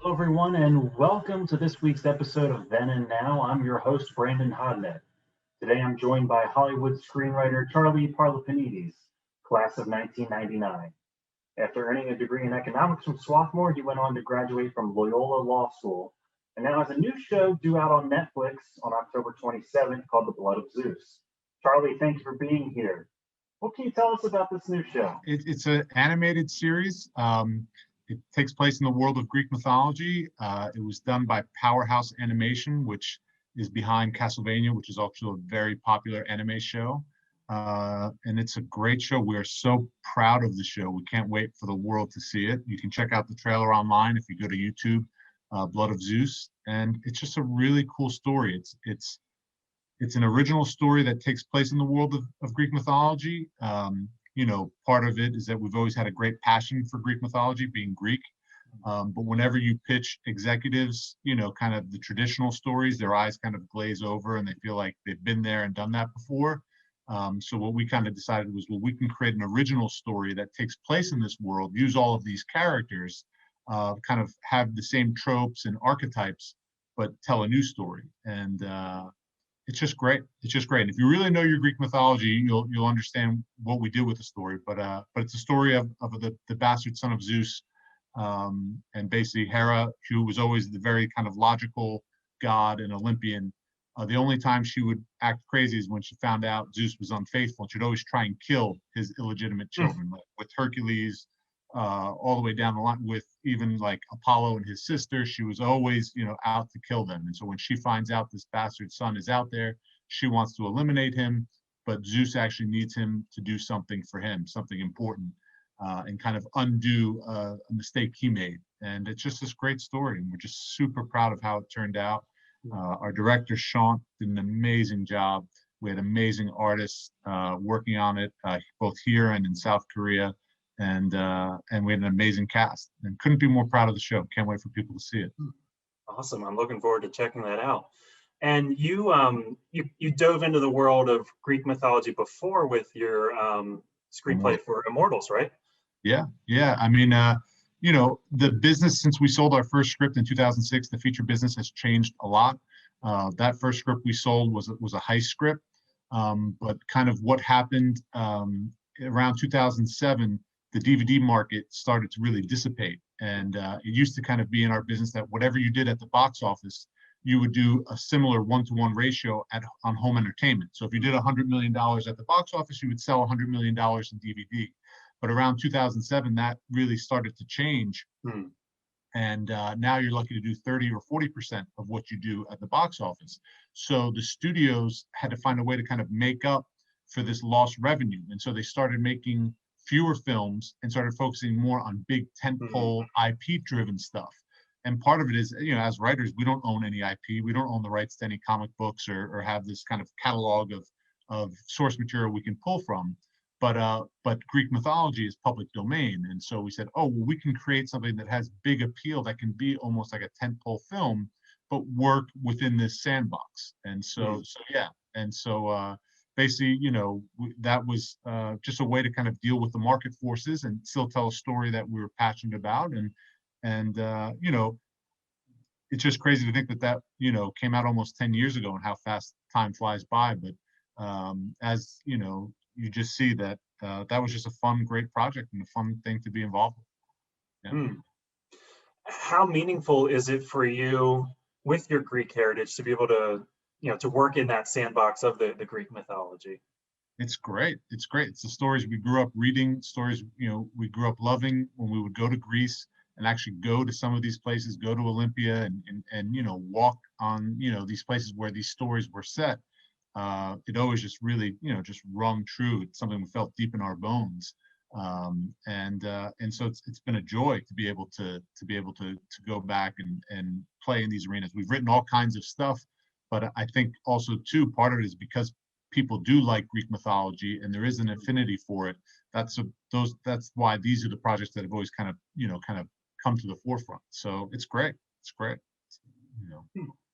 Hello, everyone, and welcome to this week's episode of Then and Now. I'm your host, Brandon Hodnett. Today, I'm joined by Hollywood screenwriter Charley Parlapanides, class of 1999. After earning a degree in economics from Swarthmore, he went on to graduate from Loyola Law School, and now has a new show due out on Netflix on October 27th called The Blood of Zeus. Charley, thanks for being here. What can you tell us about this new show? It's an animated series. It takes place in the world of Greek mythology. It was done by Powerhouse Animation, which is behind Castlevania, which is also a very popular anime show. And it's a great show. We are so proud of the show. We can't wait for the world to see it. You can check out the trailer online if you go to YouTube, Blood of Zeus. And it's just a really cool story. It's an original story that takes place in the world of Greek mythology. Part of it is that we've always had a great passion for Greek mythology, being Greek. But whenever you pitch executives, kind of the traditional stories, their eyes kind of glaze over and they feel like they've been there and done that before. So what we kind of decided was, well, we can create an original story that takes place in this world, use all of these characters, kind of have the same tropes and archetypes, but tell a new story. And it's just great. It's just great. And if you really know your Greek mythology, you'll understand what we did with the story. But it's a story of the bastard son of Zeus, and basically Hera, who was always the very kind of logical god and Olympian. The only time she would act crazy is when she found out Zeus was unfaithful, and she'd always try and kill his illegitimate children, like with Hercules, all the way down the line with even like Apollo and his sister. She was always, out to kill them. And so when she finds out this bastard son is out there, she wants to eliminate him, but Zeus actually needs him to do something for him, something important, and kind of undo a mistake he made. And it's just this great story, and we're just super proud of how it turned out. Our director, Sean, did an amazing job. We had amazing artists working on it, both here and in South Korea. And we had an amazing cast, and couldn't be more proud of the show. Can't wait for people to see it. Awesome. I'm looking forward to checking that out. And you dove into the world of Greek mythology before with your screenplay for Immortals, right? Yeah. I mean, the business, since we sold our first script in 2006, the feature business has changed a lot. That first script we sold was a heist script, but kind of what happened around 2007, the DVD market started to really dissipate. And it used to kind of be in our business that whatever you did at the box office, you would do a similar 1-to-1 ratio on home entertainment. So if you did $100 million at the box office, you would sell $100 million in DVD. But around 2007, that really started to change. And now you're lucky to do 30 or 40% of what you do at the box office. So the studios had to find a way to kind of make up for this lost revenue. And so they started making fewer films and started focusing more on big tentpole IP-driven stuff. And part of it is, as writers, we don't own any IP. We don't own the rights to any comic books or have this kind of catalog of source material we can pull from. But Greek mythology is public domain. And so we said, oh, well, we can create something that has big appeal that can be almost like a tentpole film, but work within this sandbox. And so yeah. And so basically, that was just a way to kind of deal with the market forces and still tell a story that we were passionate about. And it's just crazy to think that came out almost 10 years ago and how fast time flies by. But as you just see that that was just a fun, great project and a fun thing to be involved with. Yeah. How meaningful is it for you with your Greek heritage to be able to, to work in that sandbox of the Greek mythology? It's great. It's great. It's the stories we grew up reading, stories, we grew up loving when we would go to Greece and actually go to some of these places, go to Olympia and walk on, these places where these stories were set. It always just really, just rung true. It's something we felt deep in our bones. And so it's been a joy to be able to go back and play in these arenas. We've written all kinds of stuff, but I think also too, part of it is because people do like Greek mythology and there is an affinity for it. That's why these are the projects that have always kind of come to the forefront. So it's great. It's great.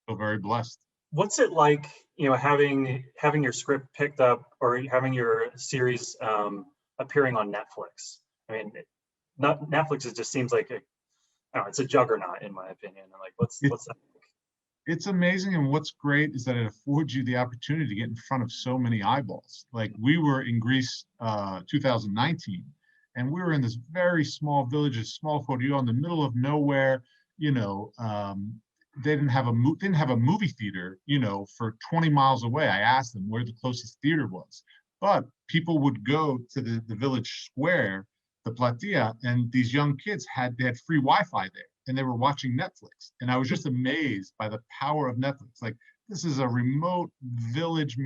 Feel very blessed. What's it like, having your script picked up or having your series appearing on Netflix? I mean, Netflix, it just seems like Oh, it's a juggernaut in my opinion. Like, what's that? It's amazing, and what's great is that it affords you the opportunity to get in front of so many eyeballs. Like, we were in Greece 2019, and we were in this very small village, a small Chorion in the middle of nowhere. You know, they didn't have a movie theater, you know, for 20 miles away. I asked them where the closest theater was, but people would go to the village square, the platea, and these young kids had free Wi-Fi there, and they were watching Netflix. And I was just amazed by the power of Netflix. Like, this is a remote village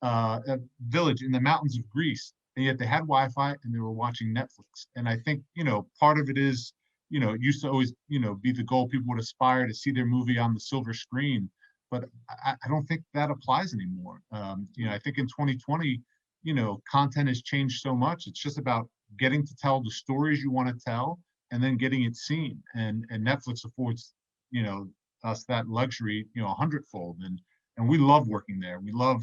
a village in the mountains of Greece, and yet they had Wi-Fi and they were watching Netflix. And I think, you know, part of it is, you know, it used to always, you know, be the goal. People would aspire to see their movie on the silver screen, but I don't think that applies anymore. You know, I think in 2020, you know, content has changed so much. It's just about getting to tell the stories you want to tell and then getting it seen. And Netflix affords, you know, us that luxury, you know, 100-fold. And we love working there. We love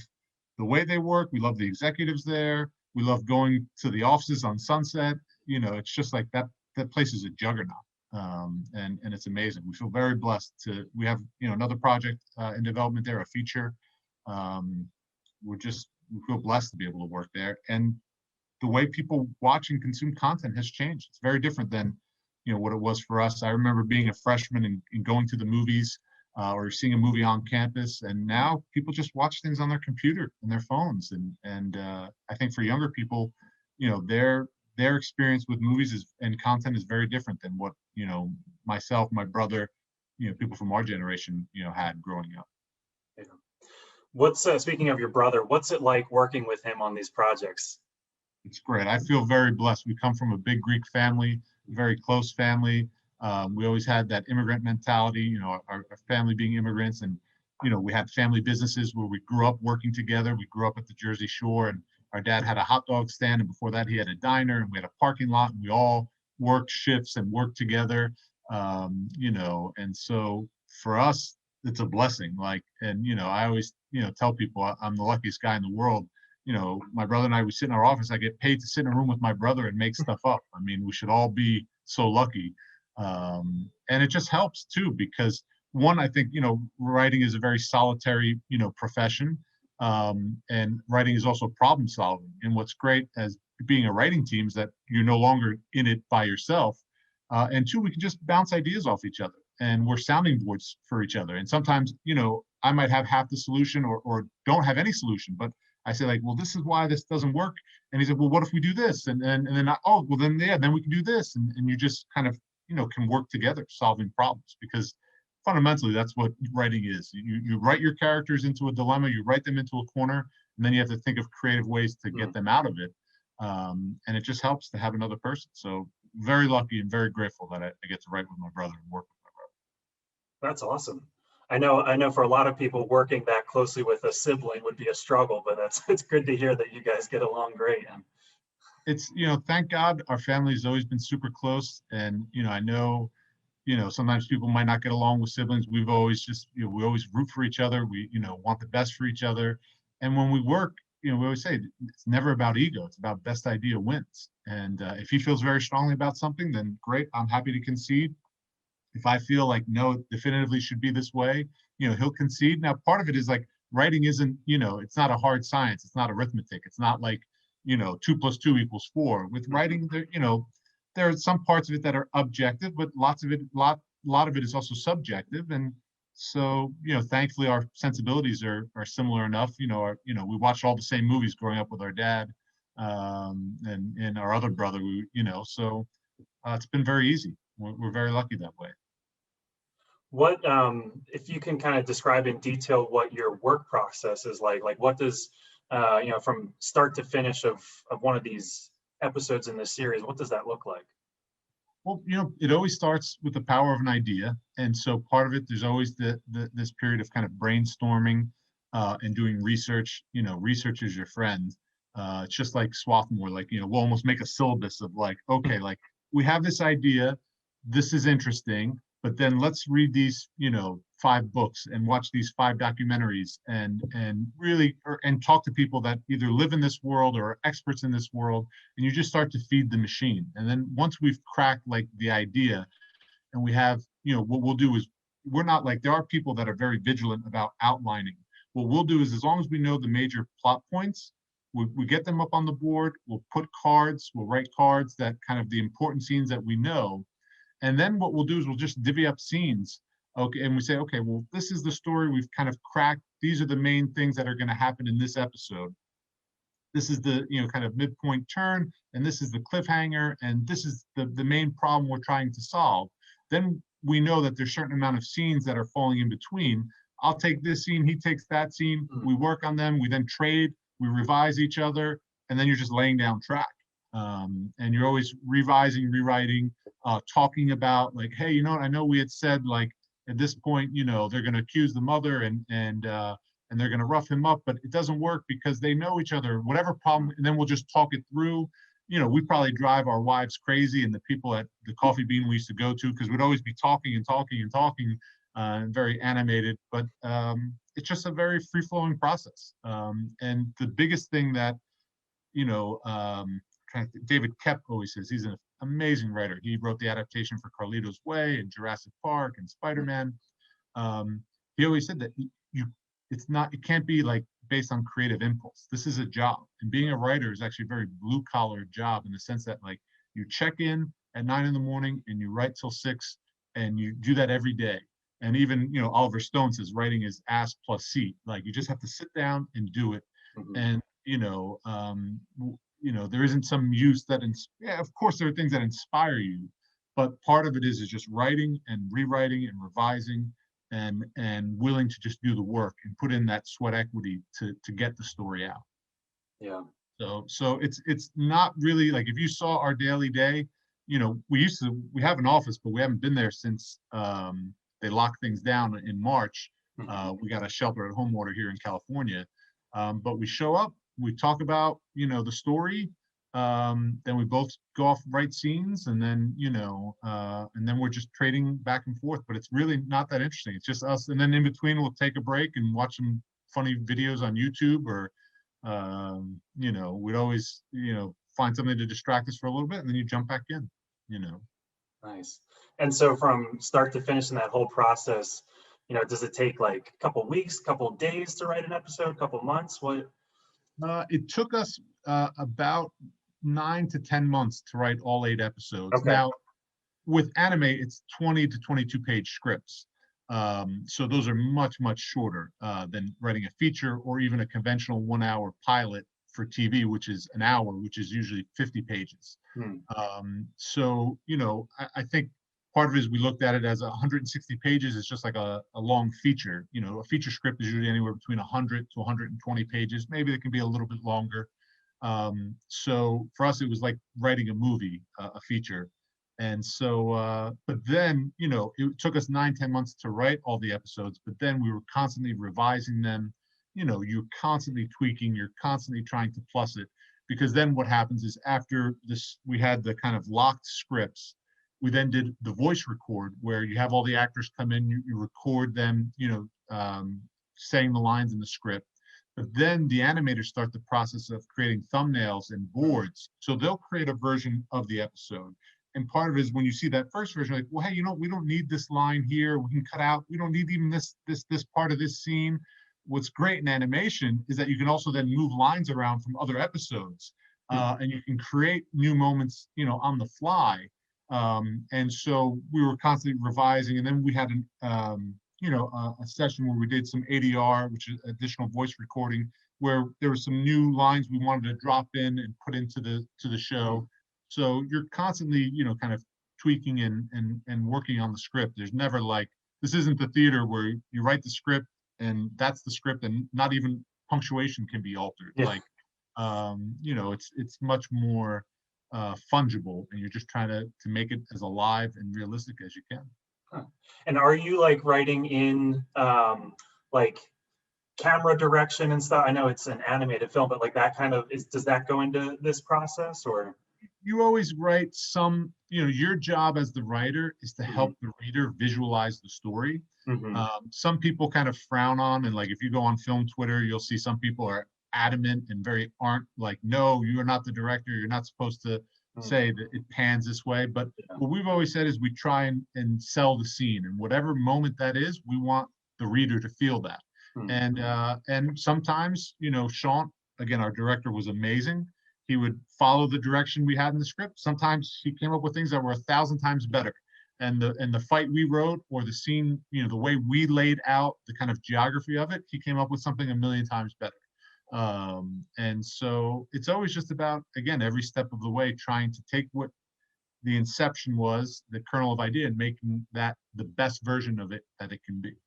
the way they work. We love the executives there. We love going to the offices on Sunset. You know, it's just like that place is a juggernaut. And it's amazing. We feel very blessed we have, you know, another project in development there, a feature. We feel blessed to be able to work there. And the way people watch and consume content has changed. It's very different than, you know, what it was for us. I remember being a freshman and going to the movies or seeing a movie on campus, and now people just watch things on their computer and their phones. And I think for younger people, you know, their experience with movies and content is very different than what, you know, myself, my brother, you know, people from our generation, you know, had growing up. Yeah. What's speaking of your brother, what's it like working with him on these projects? It's great. I feel very blessed. We come from a big Greek family, very close family. We always had that immigrant mentality, you know, our family being immigrants, and, you know, we had family businesses where we grew up working together. We grew up at the Jersey Shore, and our dad had a hot dog stand, and before that he had a diner, and we had a parking lot, and we all worked shifts and worked together. You know, and so for us, it's a blessing. Like, and, you know, I always, you know, tell people I'm the luckiest guy in the world. You know, my brother and I, we sit in our office. I get paid to sit in a room with my brother and make stuff up. I mean, we should all be so lucky. And it just helps too, because one, I think, you know, writing is a very solitary, you know, profession. And writing is also problem solving. And what's great as being a writing team is that you're no longer in it by yourself. And two, we can just bounce ideas off each other, and we're sounding boards for each other. And sometimes, you know, I might have half the solution or don't have any solution, but I say, like, well, this is why this doesn't work. And he said, well, what if we do this? And then oh, well, then, yeah, then we can do this. And you just kind of, you know, can work together solving problems, because fundamentally that's what writing is. You write your characters into a dilemma, you write them into a corner, and then you have to think of creative ways to get them out of it. And it just helps to have another person. So very lucky and very grateful that I get to write with my brother and work with my brother. That's awesome. I know for a lot of people, working that closely with a sibling would be a struggle, but it's good to hear that you guys get along great. And it's, you know, thank God our family has always been super close. And, you know, I know, you know, sometimes people might not get along with siblings. We've always just, you know, we always root for each other. We, you know, want the best for each other. And when we work, you know, we always say it's never about ego. It's about best idea wins. And if he feels very strongly about something, then great. I'm happy to concede. If I feel like, no, it definitively should be this way, you know, he'll concede. Now, part of it is like, writing isn't, you know, it's not a hard science. It's not arithmetic. It's not like, you know, 2 + 2 = 4. With writing, there, you know, there are some parts of it that are objective, but lot of it is also subjective. And so, you know, thankfully our sensibilities are similar enough. You know, we watched all the same movies growing up with our dad, and our other brother, you know, so it's been very easy. We're very lucky that way. what, if you can kind of describe in detail what your work process is like what does, you know, from start to finish of one of these episodes in this series, what does that look like? Well, you know, it always starts with the power of an idea. And so part of it, there's always this period of kind of brainstorming and doing research. You know, research is your friend. It's just like Swarthmore, like, you know, we'll almost make a syllabus of like, okay, like we have this idea, this is interesting, but then let's read these, you know, 5 books and watch these 5 documentaries and really, and talk to people that either live in this world or are experts in this world, and you just start to feed the machine. And then once we've cracked like the idea, and we have, what we'll do is, we're not like, there are people that are very vigilant about outlining. What we'll do is, as long as we know the major plot points, we get them up on the board, we'll put cards, we'll write cards that kind of the important scenes that we know. And then what we'll do is we'll just divvy up scenes. Okay, and we say, okay, well, this is the story we've kind of cracked. These are the main things that are going to happen in this episode. This is the, kind of midpoint turn, and this is the cliffhanger, and this is the main problem we're trying to solve. Then we know that there's a certain amount of scenes that are falling in between. I'll take this scene, he takes that scene, we work on them, we then trade, we revise each other, and then you're just laying down track. And you're always revising, rewriting, talking about like, hey, I know we had said like at this point, they're going to accuse the mother and they're going to rough him up, but it doesn't work because they know each other, whatever problem, and then we'll just talk it through. We probably drive our wives crazy and the people at the Coffee Bean we used to go to, because we'd always be talking and talking and talking, very animated, but it's just a very free-flowing process. And the biggest thing that, David Koepp always says, he's an amazing writer. He wrote the adaptation for Carlito's Way and Jurassic Park and Spider-Man. He always said that it can't be like based on creative impulse. This is a job, and being a writer is actually a very blue collar job in the sense that like you check in at 9 in the morning and you write till 6, and you do that every day. And even, Oliver Stone says writing is ass plus seat. Like you just have to sit down and do it. And, there isn't some use that, of course there are things that inspire you, but part of it is just writing and rewriting and revising and willing to just do the work and put in that sweat equity to get the story out. Yeah. So it's not really like, if you saw our daily day, we have an office, but we haven't been there since they locked things down in March. We got a shelter at home order here in California. But we show up, we talk about, the story, then we both go off, write scenes, and then, and then we're just trading back and forth, but it's really not that interesting. It's just us. And then in between, we'll take a break and watch some funny videos on YouTube, or, we'd always, find something to distract us for a little bit, and then you jump back in, Nice. And so from start to finish in that whole process, does it take like a couple weeks, couple days to write an episode, couple months? What? It took us about 9 to 10 months to write all 8 episodes. Okay. Now, with anime, it's 20 to 22 page scripts. So those are much, much shorter than writing a feature or even a conventional 1-hour pilot for TV, which is an hour, which is usually 50 pages. So, I think part of it is we looked at it as 160 pages is just like a long feature. A feature script is usually anywhere between 100 to 120 pages. Maybe it can be a little bit longer. So for us, it was like writing a movie, a feature. And so, but then, it took us 9-10 months to write all the episodes, but then we were constantly revising them. You're constantly tweaking, you're constantly trying to plus it, because then what happens is after this, we had the kind of locked scripts. We then did the voice record, where you have all the actors come in, you record them, saying the lines in the script. But then the animators start the process of creating thumbnails and boards. So they'll create a version of the episode. And part of it is when you see that first version, like, well, hey, we don't need this line here. We can cut out. We don't need even this part of this scene. What's great in animation is that you can also then move lines around from other episodes, and you can create new moments, on the fly. And so we were constantly revising, and then we had a session where we did some ADR, which is additional voice recording, where there were some new lines we wanted to drop in and put into the show. So you're constantly, kind of tweaking and working on the script. There's never like, this isn't the theater where you write the script and that's the script, and not even punctuation can be altered. Yeah. Like, it's much more fungible, and you're just trying to make it as alive and realistic as you can. Huh. And are you like writing in like camera direction and stuff? I know it's an animated film, but like that kind of does that go into this process, or? You always write some, your job as the writer is to help the reader visualize the story. Some people kind of frown on, and like if you go on film Twitter, you'll see some people are adamant and aren't like, no, you are not the director. You're not supposed to say that it pans this way, but Yeah. what we've always said is we try and sell the scene, and whatever moment that is, we want the reader to feel that. And sometimes, Sean, again, our director, was amazing. He would follow the direction we had in the script. Sometimes he came up with things that were 1,000 times better. And the fight we wrote, or the scene, the way we laid out the kind of geography of it, he came up with something 1,000,000 times better. And so it's always just about, again, every step of the way, trying to take what the inception was, the kernel of idea, and making that the best version of it that it can be.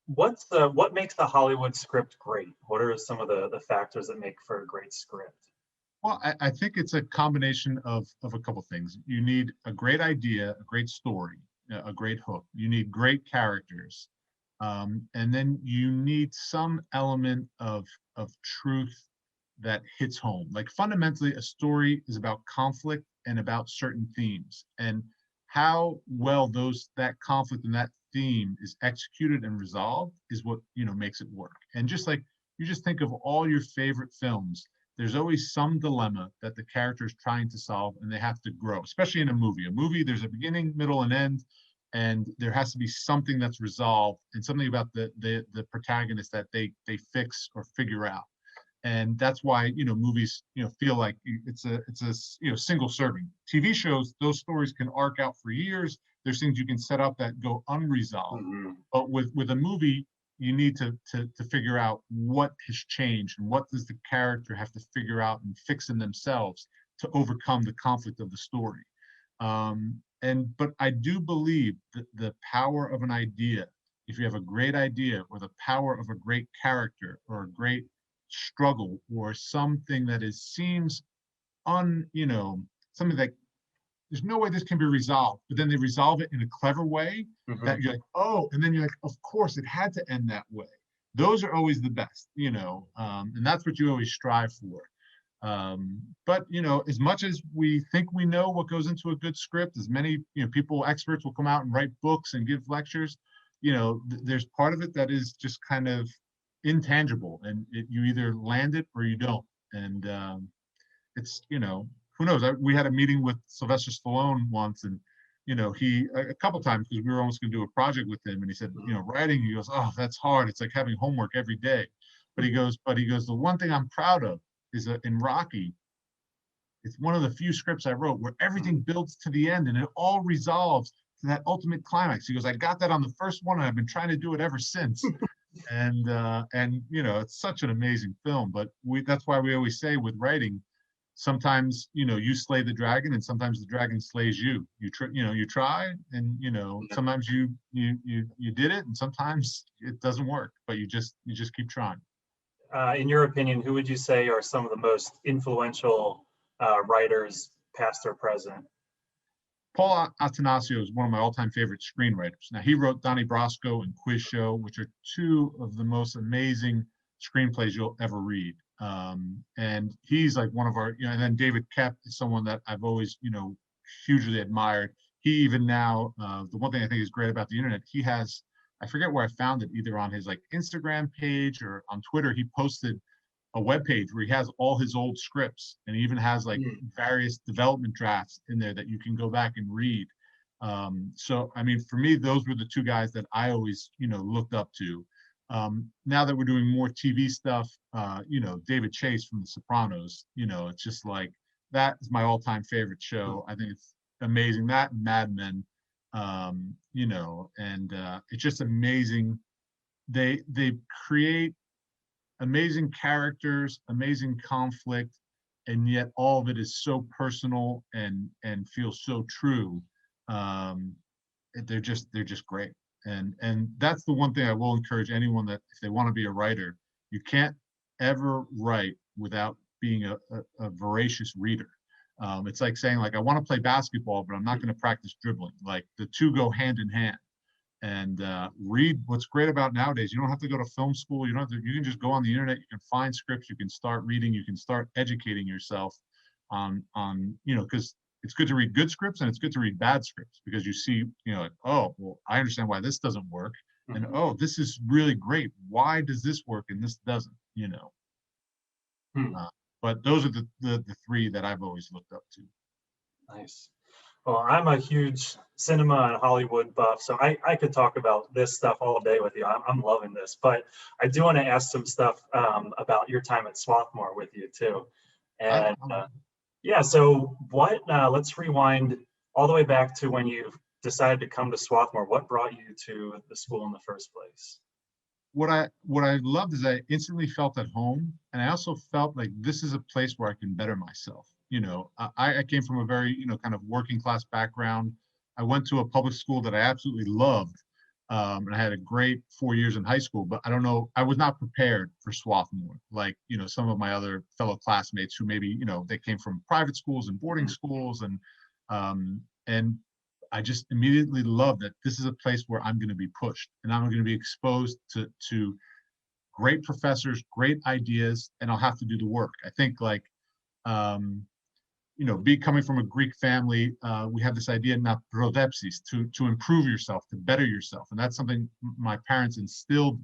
What makes the Hollywood script great? What are some of the factors that make for a great script? Well, I think it's a combination of a couple things. You need a great idea, a great story, a great hook. You need great characters. And then you need some element of truth that hits home. Like, fundamentally, a story is about conflict and about certain themes. And how well that conflict and that theme is executed and resolved is what, makes it work. And just like, you just think of all your favorite films, there's always some dilemma that the character is trying to solve, and they have to grow, especially in a movie. A movie, there's a beginning, middle, and end, and there has to be something that's resolved, and something about the protagonist that they fix or figure out. And that's why, movies, feel like it's a single serving. TV shows, those stories can arc out for years. There's things you can set up that go unresolved. But with a movie, you need to figure out what has changed, and what does the character have to figure out and fix in themselves to overcome the conflict of the story. But I do believe that the power of an idea, if you have a great idea, or the power of a great character, or a great struggle, or something that seems something that there's no way this can be resolved, but then they resolve it in a clever way that you're like, oh, and then you're like, of course it had to end that way. Those are always the best, and that's what you always strive for. But as much as we think we know what goes into a good script, as many experts will come out and write books and give lectures, there's part of it that is just kind of intangible, and you either land it or you don't. And it's who knows. We had a meeting with Sylvester Stallone once, and he, a couple times, because we were almost going to do a project with him, and he said, writing, he goes, oh, that's hard. It's like having homework every day. But he goes, the one thing I'm proud of is that in Rocky, it's one of the few scripts I wrote where everything builds to the end and it all resolves to that ultimate climax. He goes, I got that on the first one, and I've been trying to do it ever since. And it's such an amazing film. But that's why we always say with writing, sometimes you slay the dragon, and sometimes the dragon slays you. You try, and sometimes you did it, and sometimes it doesn't work, but you just keep trying. In your opinion, who would you say are some of the most influential writers, past or present? Paul Attanasio is one of my all-time favorite screenwriters. Now, he wrote Donnie Brasco and Quiz Show, which are two of the most amazing screenplays you'll ever read. And he's like one of our, and then David Koepp is someone that I've always, hugely admired. He even now, the one thing I think is great about the internet, he has, I forget where I found it, either on his Instagram page or on Twitter, he posted a web page where he has all his old scripts, and he even has various development drafts in there that you can go back and read. So, I mean, for me, those were the two guys that I always, looked up to. Now that we're doing more TV stuff, David Chase from The Sopranos, it's just like, that is my all-time favorite show. I think it's amazing. That and Mad Men, and it's just amazing. They create amazing characters, amazing conflict, and yet all of it is so personal and feels so true. They're just great. And that's the one thing I will encourage anyone, that if they want to be a writer, you can't ever write without being a voracious reader. It's like saying, I want to play basketball, but I'm not going to practice dribbling. Like, the two go hand in hand. And read. What's great about nowadays, you don't have to go to film school. You can just go on the internet. You can find scripts. You can start reading. You can start educating yourself on because it's good to read good scripts, and it's good to read bad scripts, because you see, oh, well, I understand why this doesn't work, and oh, this is really great. Why does this work and this doesn't? But those are the three that I've always looked up to. Nice. Well, I'm a huge cinema and Hollywood buff, so I could talk about this stuff all day with you. I'm loving this, but I do want to ask some stuff about your time at Swarthmore with you too. And yeah, so let's rewind all the way back to when you decided to come to Swarthmore. What brought you to the school in the first place? What I loved is I instantly felt at home, and I also felt like this is a place where I can better myself. I came from a very, kind of working class background. I went to a public school that I absolutely loved, and I had a great 4 years in high school. But I don't know, I was not prepared for Swarthmore, like some of my other fellow classmates who maybe they came from private schools and boarding schools, and I just immediately loved that this is a place where I'm going to be pushed and I'm going to be exposed to great professors, great ideas, and I'll have to do the work. I think coming from a Greek family, we have this idea, not prodepsis, to improve yourself, to better yourself. And that's something my parents instilled,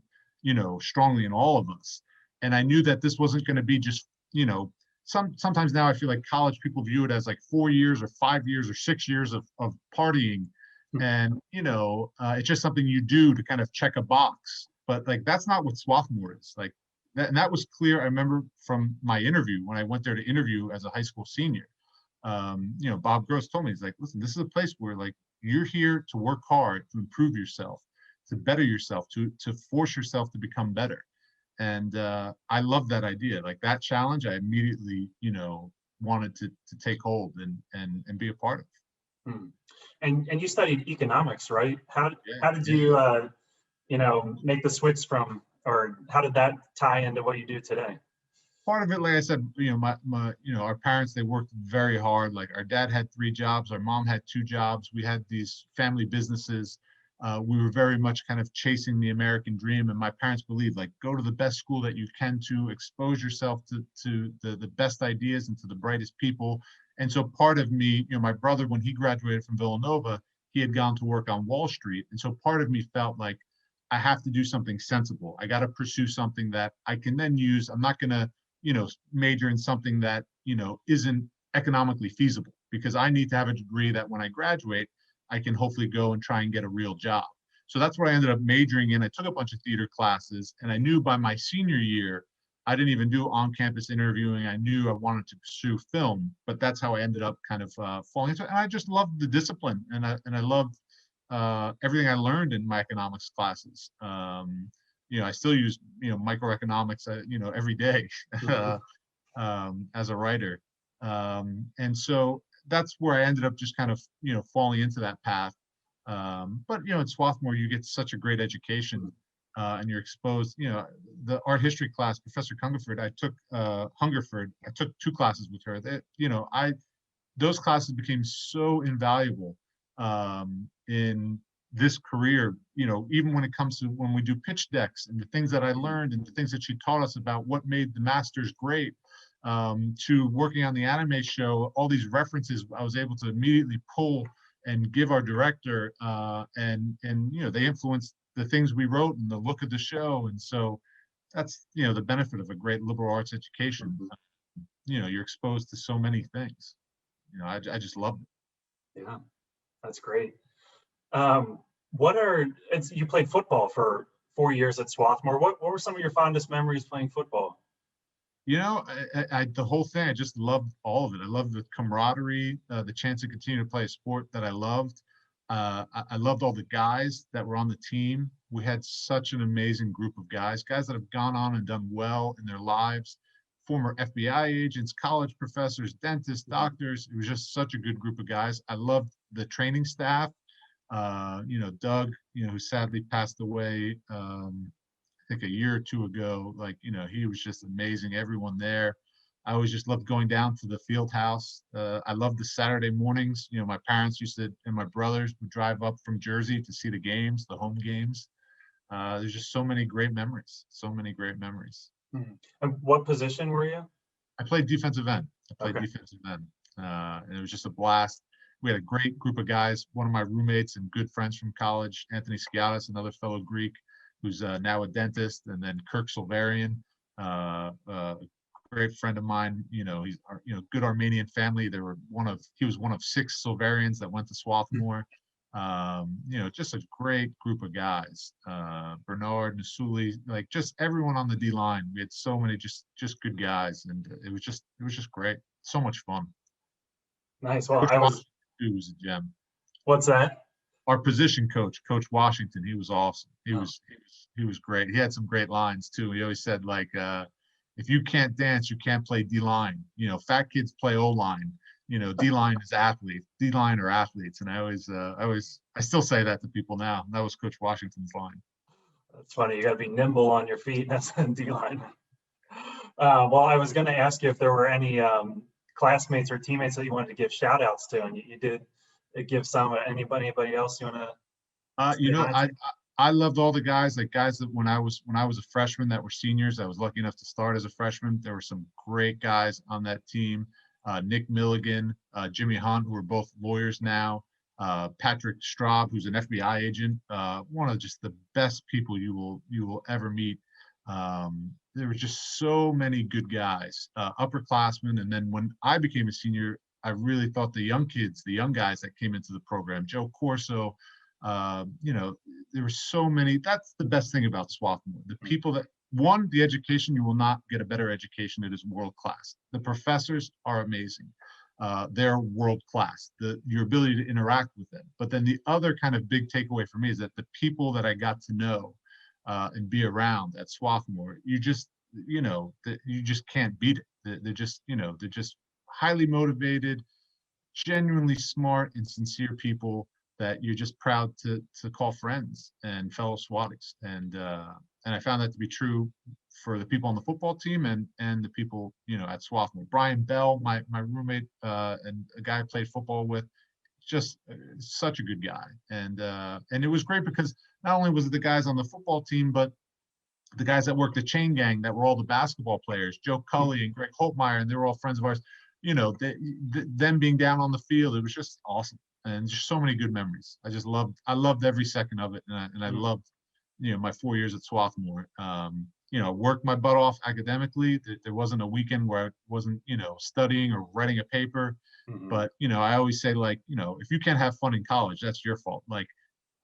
strongly in all of us. And I knew that this wasn't going to be just, sometimes now I feel like college people view it as like 4 years or 5 years or 6 years of partying. And, it's just something you do to kind of check a box. But like, that's not what Swarthmore is. Like, and that was clear. I remember from my interview when I went there to interview as a high school senior. Bob Gross told me, he's like, listen, this is a place where like you're here to work hard, to improve yourself, to better yourself, to force yourself to become better. And I love that idea. Like that challenge, I immediately, wanted to take hold and be a part of. And you studied economics, right? How did you make the switch from, or how did that tie into what you do today? Part of it, like I said, our parents, they worked very hard. Like our dad had 3 jobs, our mom had 2 jobs. We had these family businesses. We were very much kind of chasing the American dream. And my parents believed, like, go to the best school that you can, to expose yourself to the best ideas and to the brightest people. And so part of me, my brother, when he graduated from Villanova, he had gone to work on Wall Street. And so part of me felt like I have to do something sensible. I got to pursue something that I can then use. I'm not going to major in something that, isn't economically feasible, because I need to have a degree that when I graduate, I can hopefully go and try and get a real job. So that's what I ended up majoring in. I took a bunch of theater classes, and I knew by my senior year, I didn't even do on-campus interviewing. I knew I wanted to pursue film, but that's how I ended up kind of falling into it. And I just loved the discipline, and I loved everything I learned in my economics classes. I still use, microeconomics, every day as a writer. And so that's where I ended up just kind of, falling into that path. But, at Swarthmore, you get such a great education and you're exposed, the art history class, Professor Hungerford, I took 2 classes with her. Those classes became so invaluable in this career, even when it comes to when we do pitch decks and the things that I learned and the things that she taught us about what made the masters great, to working on the anime show, all these references I was able to immediately pull and give our director, and they influenced the things we wrote and the look of the show. And so that's, the benefit of a great liberal arts education. You're exposed to so many things. I just love it. Yeah, that's great. You played football for 4 years at Swarthmore. What were some of your fondest memories playing football? The whole thing, I just loved all of it. I loved the camaraderie, the chance to continue to play a sport that I loved. I loved all the guys that were on the team. We had such an amazing group of guys that have gone on and done well in their lives. Former FBI agents, college professors, dentists, doctors. It was just such a good group of guys. I loved the training staff. Doug, who sadly passed away, I think a year or 2 ago. He was just amazing. Everyone there. I always just loved going down to the field house. I loved the Saturday mornings. My parents and my brothers would drive up from Jersey to see the games, the home games. There's just so many great memories. And what position were you? I played defensive end. And it was just a blast. We had a great group of guys. One of my roommates and good friends from college, Anthony Skiatis, another fellow Greek, who's now a dentist, and then Kirk Silverian, great friend of mine. He's good Armenian family. He was one of 6 Silverians that went to Swarthmore. Just a great group of guys. Bernard, Nasuli, like just everyone on the D line. We had so many just good guys, and it was just great. So much fun. Nice. Well, Coach I was. Washington was a gem. What's that? Our position coach, Coach Washington, he was awesome. He was great. He had some great lines too. He always said like, if you can't dance, you can't play D line. Fat kids play O line. D line is athletes. D line are athletes, and I still say that to people now. That was Coach Washington's line. That's funny. You got to be nimble on your feet. That's in D line. Well, I was going to ask you if there were any classmates or teammates that you wanted to give shout outs to, and you did give some. Anybody else you want to? I loved all the guys, like guys that when I was a freshman that were seniors. I was lucky enough to start as a freshman. There were some great guys on that team. Nick Milligan, Jimmy Hunt, who are both lawyers now. Patrick Straub, who's an FBI agent. One of just the best people you will ever meet. There were just so many good guys, upperclassmen. And then when I became a senior, I really thought the young guys that came into the program, Joe Corso, there were so many. That's the best thing about Swarthmore. The people that, the education, you will not get a better education. It is world class. The professors are amazing. They're world class. Your ability to interact with them. But then the other kind of big takeaway for me is that the people that I got to know and be around at Swarthmore, you just can't beat it. They're just highly motivated, genuinely smart and sincere people that you're just proud to call friends and fellow Swatties. And I found that to be true for the people on the football team and the people, at Swarthmore. Brian Bell, my roommate, and a guy I played football with, just such a good guy. And it was great because not only was it the guys on the football team, but the guys that worked the chain gang that were all the basketball players, Joe Cully and Greg Holtmeyer, and they were all friends of ours. Them being down on the field, it was just awesome. And just so many good memories. I loved every second of it. And I loved, my 4 years at Swarthmore. Worked my butt off academically. There wasn't a weekend where I wasn't, studying or writing a paper. Mm-hmm. But, I always say, like, if you can't have fun in college, that's your fault. Like,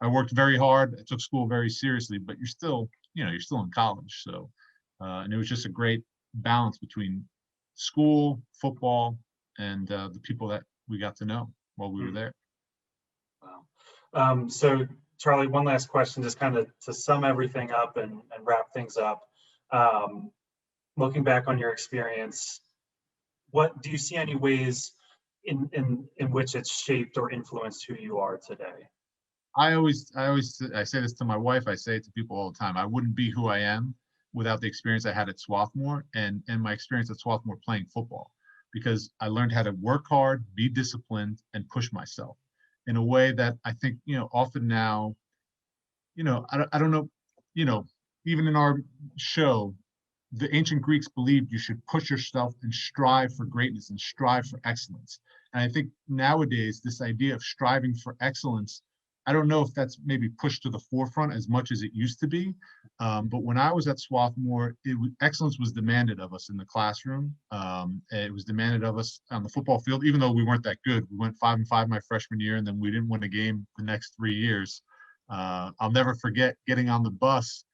I worked very hard. I took school very seriously, but you're still in college. So, and it was just a great balance between school, football, and the people that we got to know while we were there. Wow. So Charlie, one last question, just kind of to sum everything up and wrap things up. Looking back on your experience, what do you see any ways in which it's shaped or influenced who you are today? I say this to my wife. I say it to people all the time. I wouldn't be who I am without the experience I had at Swarthmore and my experience at Swarthmore playing football, because I learned how to work hard, be disciplined, and push myself in a way that I think, often now, I don't know, even in our show, the ancient Greeks believed you should push yourself and strive for greatness and strive for excellence. And I think nowadays, this idea of striving for excellence, I don't know if that's maybe pushed to the forefront as much as it used to be. But when I was at Swarthmore, excellence was demanded of us in the classroom. It was demanded of us on the football field, even though we weren't that good. We went 5-5 my freshman year, and then we didn't win a game the next 3 years. I'll never forget getting on the bus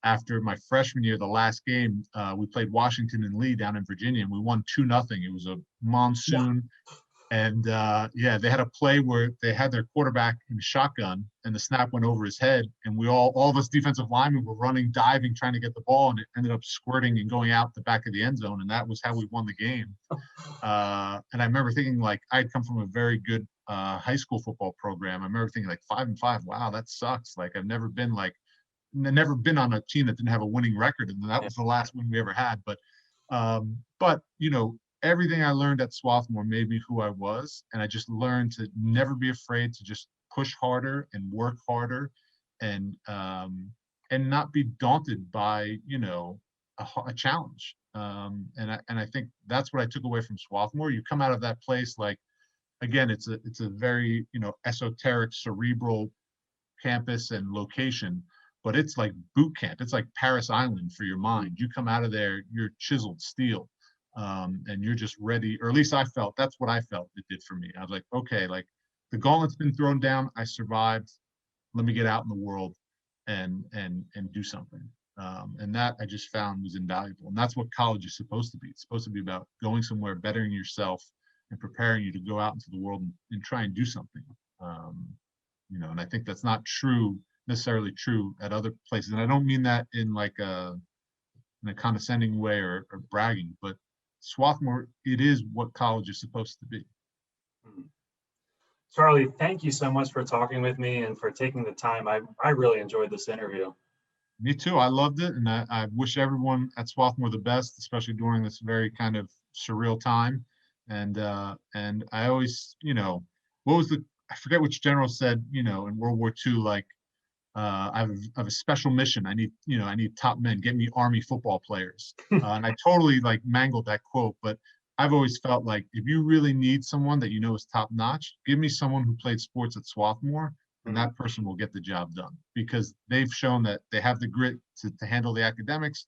after my freshman year, the last game. We played Washington and Lee down in Virginia, and we won 2-0. It was a monsoon. Yeah. And they had a play where they had their quarterback in a shotgun and the snap went over his head. And all of us defensive linemen were running, diving, trying to get the ball. And it ended up squirting and going out the back of the end zone. And that was how we won the game. And I remember thinking, like, I'd come from a very good high school football program. I remember thinking, like, 5-5, wow, that sucks. Like, I've never been on a team that didn't have a winning record. And that was the last win we ever had. But everything I learned at Swarthmore made me who I was, and I just learned to never be afraid to just push harder and work harder, and not be daunted by a challenge. And I think that's what I took away from Swarthmore. You come out of that place, like, again, it's a very esoteric, cerebral campus and location, but it's like boot camp. It's like Paris Island for your mind. You come out of there, you're chiseled steel. and you're just ready, or at least I felt, that's what I felt it did for me. I was like, okay, like the gauntlet's been thrown down, I survived, let me get out in the world and do something. And that I just found was invaluable. And that's what college is supposed to be. It's supposed to be about going somewhere, bettering yourself, and preparing you to go out into the world and try and do something. And I think that's not necessarily true at other places. And I don't mean that in like in a condescending way or bragging, but Swarthmore, it is what college is supposed to be. Charley, thank you so much for talking with me and for taking the time. I really enjoyed this interview. Me too. I loved it, and I wish everyone at Swarthmore the best, especially during this very kind of surreal time. And I always, I forget which general said, in World War II, like, I have a special mission. I need top men. Get me Army football players. And I totally like mangled that quote, but I've always felt like if you really need someone that is top notch, give me someone who played sports at Swarthmore, and that person will get the job done, because they've shown that they have the grit to handle the academics.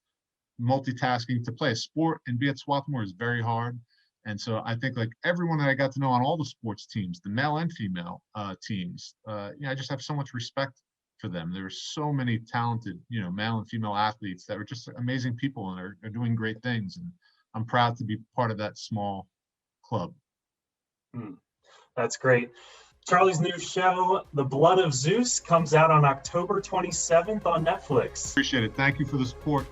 Multitasking to play a sport and be at Swarthmore is very hard. And so I think like everyone that I got to know on all the sports teams, the male and female teams, I just have so much respect for them. There are so many talented, male and female athletes that are just amazing people and are doing great things. And I'm proud to be part of that small club. That's great. Charley's new show, The Blood of Zeus, comes out on October 27th on Netflix. Appreciate it. Thank you for the support.